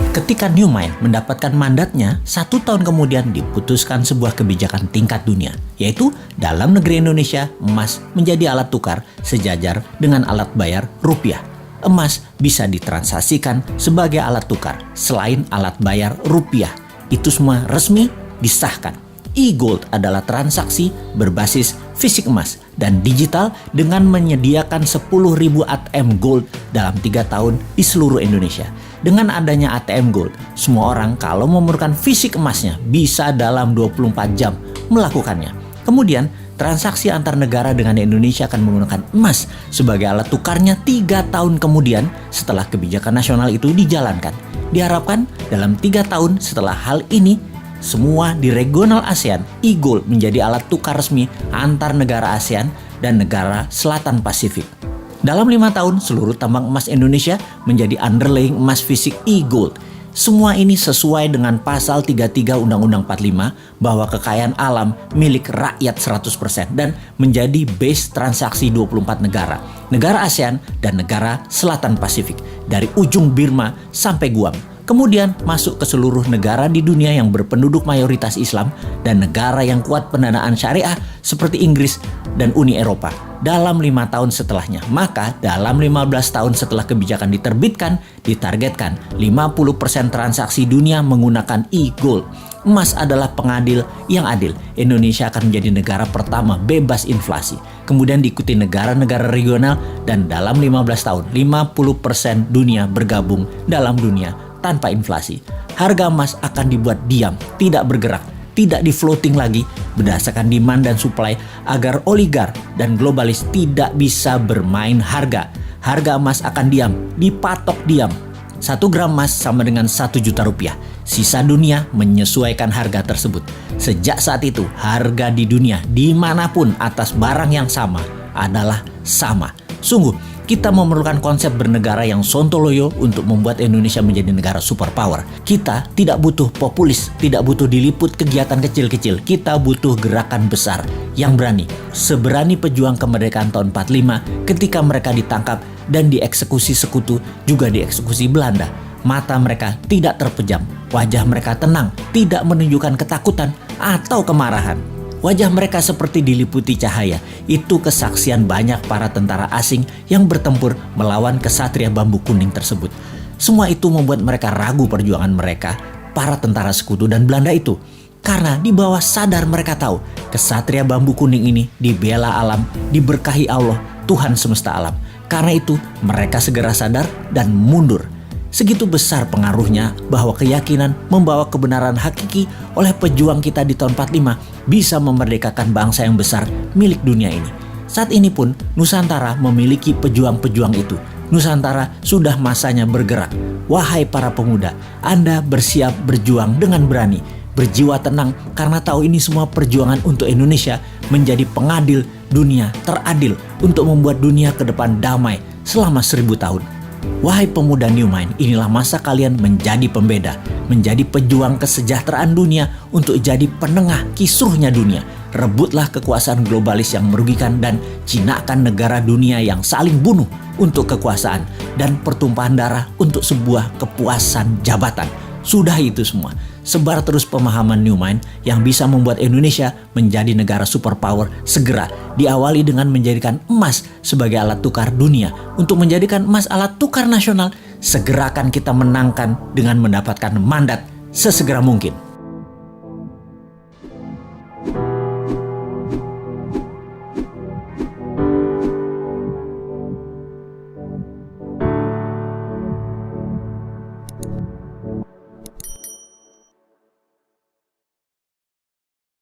Ketika New Mind mendapatkan mandatnya, 1 tahun kemudian diputuskan sebuah kebijakan tingkat dunia, yaitu dalam negeri Indonesia, emas menjadi alat tukar sejajar dengan alat bayar rupiah. Emas bisa ditransaksikan sebagai alat tukar selain alat bayar rupiah. Itu semua resmi disahkan. E-Gold adalah transaksi berbasis fisik emas dan digital dengan menyediakan 10.000 ATM Gold dalam 3 tahun di seluruh Indonesia. Dengan adanya ATM Gold, semua orang kalau memerlukan fisik emasnya bisa dalam 24 jam melakukannya. Kemudian, transaksi antar negara dengan Indonesia akan menggunakan emas sebagai alat tukarnya 3 tahun kemudian setelah kebijakan nasional itu dijalankan. Diharapkan dalam 3 tahun setelah hal ini, semua di regional ASEAN, e-Gold menjadi alat tukar resmi antar negara ASEAN dan negara Selatan Pasifik. Dalam 5 tahun, seluruh tambang emas Indonesia menjadi underlying emas fisik e-Gold. Semua ini sesuai dengan pasal 33 Undang-Undang 45 bahwa kekayaan alam milik rakyat 100% dan menjadi base transaksi 24 negara, negara ASEAN dan negara Selatan Pasifik, dari ujung Burma sampai Guam. Kemudian masuk ke seluruh negara di dunia yang berpenduduk mayoritas Islam dan negara yang kuat pendanaan syariah seperti Inggris dan Uni Eropa dalam 5 tahun setelahnya. Maka dalam 15 tahun setelah kebijakan diterbitkan, ditargetkan 50% transaksi dunia menggunakan e-Gold. Emas adalah pengadil yang adil. Indonesia akan menjadi negara pertama bebas inflasi. Kemudian diikuti negara-negara regional dan dalam 15 tahun 50% dunia bergabung dalam dunia tanpa inflasi. Harga emas akan dibuat diam, tidak bergerak, tidak di-floating lagi berdasarkan demand dan supply agar oligar dan globalis tidak bisa bermain harga. Harga emas akan diam, dipatok diam. 1 gram emas sama dengan 1 juta rupiah. Sisa dunia menyesuaikan harga tersebut. Sejak saat itu, harga di dunia dimanapun atas barang yang sama adalah sama. Sungguh, kita memerlukan konsep bernegara yang sontoloyo untuk membuat Indonesia menjadi negara superpower. Kita tidak butuh populis, tidak butuh diliput kegiatan kecil-kecil. Kita butuh gerakan besar yang berani. Seberani pejuang kemerdekaan tahun 45 ketika mereka ditangkap dan dieksekusi sekutu, juga dieksekusi Belanda. Mata mereka tidak terpejam, wajah mereka tenang, tidak menunjukkan ketakutan atau kemarahan. Wajah mereka seperti diliputi cahaya. Itu kesaksian banyak para tentara asing yang bertempur melawan kesatria bambu kuning tersebut. Semua itu membuat mereka ragu perjuangan mereka, para tentara sekutu dan Belanda itu. Karena di bawah sadar mereka tahu, kesatria bambu kuning ini dibela alam, diberkahi Allah, Tuhan semesta alam. Karena itu, mereka segera sadar dan mundur. Segitu besar pengaruhnya bahwa keyakinan membawa kebenaran hakiki oleh pejuang kita di tahun 45 bisa memerdekakan bangsa yang besar milik dunia ini. Saat ini pun Nusantara memiliki pejuang-pejuang itu. Nusantara sudah masanya bergerak. Wahai para pemuda, Anda bersiap berjuang dengan berani, berjiwa tenang karena tahu ini semua perjuangan untuk Indonesia menjadi pengadil dunia teradil untuk membuat dunia ke depan damai selama 1000 tahun. Wahai pemuda New Mind, inilah masa kalian menjadi pembeda, menjadi pejuang kesejahteraan dunia untuk jadi penengah kisruhnya dunia. Rebutlah kekuasaan globalis yang merugikan dan jinakan negara dunia yang saling bunuh untuk kekuasaan dan pertumpahan darah untuk sebuah kepuasan jabatan. Sudah itu semua. Sebar terus pemahaman New Mind yang bisa membuat Indonesia menjadi negara superpower segera. Diawali dengan menjadikan emas sebagai alat tukar dunia. Untuk menjadikan emas alat tukar nasional, segera akan kita menangkan dengan mendapatkan mandat sesegera mungkin.